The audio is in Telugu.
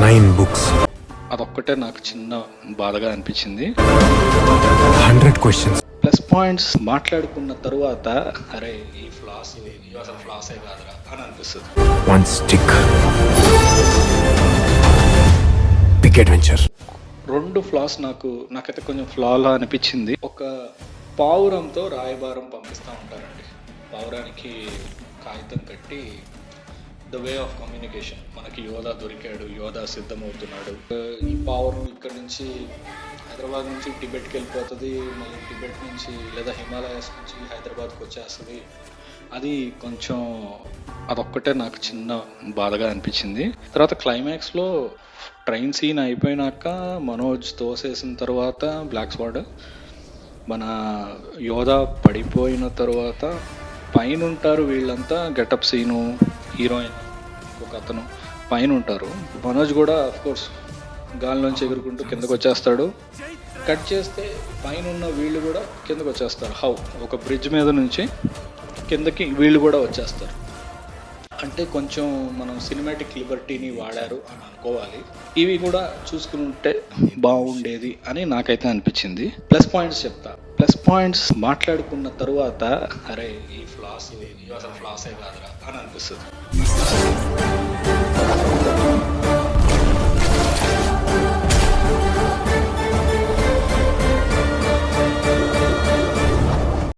9 books, అదొక్కటే నాకు చిన్న బాధగా అనిపించింది. 100 questions. ప్లస్ పాయింట్స్ మాట్లాడుకున్న తరువాత అరే ఈ ఫ్లాస్ ఇవి అసలు ఫ్లాసే కాదురా అని అనిపిస్తుంది. 1 stick. Big adventure. 2 ఫ్లాస్ నాకైతే కొంచెం ఫ్లాలా అనిపించింది. ఒక పావురంతో రాయబారం పంపిస్తూ ఉంటారండి. పావురానికి కాగితం కట్టి ద వే ఆఫ్ కమ్యూనికేషన్, మనకి యోధా దొరికాడు, యోధా సిద్ధమవుతున్నాడు. ఈ పావురం ఇక్కడ నుంచి హైదరాబాద్ నుంచి టిబెట్కి వెళ్ళిపోతుంది, మళ్ళీ టిబెట్ నుంచి లేదా హిమాలయాస్ నుంచి హైదరాబాద్కి వచ్చేస్తుంది. అది కొంచెం అదొక్కటే నాకు చిన్న బాధగా అనిపించింది. తర్వాత క్లైమాక్స్లో ట్రైన్ సీన్ అయిపోయినాక మనోజ్ తోసేసిన తర్వాత బ్లాక్ స్వాడ్ మన యోధా పడిపోయిన తర్వాత పైన ఉంటారు వీళ్ళంతా, గెటప్ సీను, హీరోయిన్ ఒక అతను పైన ఉంటారు. మనోజ్ కూడా అఫ్కోర్స్ గాల్లోంచి ఎగురుకుంటూ కిందకు వచ్చేస్తాడు. కట్ చేస్తే పైన ఉన్న వీళ్ళు కూడా కిందకు వచ్చేస్తారు. ఒక బ్రిడ్జ్ మీద నుంచి కిందకి వీళ్ళు కూడా వచ్చేస్తారు. అంటే కొంచెం మనం సినిమాటిక్ లిబర్టీని వాడారు అని అనుకోవాలి. ఇవి కూడా చూసుకుంటే బాగుండేది అని నాకైతే అనిపించింది. ప్లస్ పాయింట్స్ చెప్తా. ప్లస్ పాయింట్స్ మాట్లాడుకున్న తరువాత అరే ఈ ఫ్లాస్ ఇవి అసలు ఫ్లాసే కాదురా అని అనిపిస్తుంది.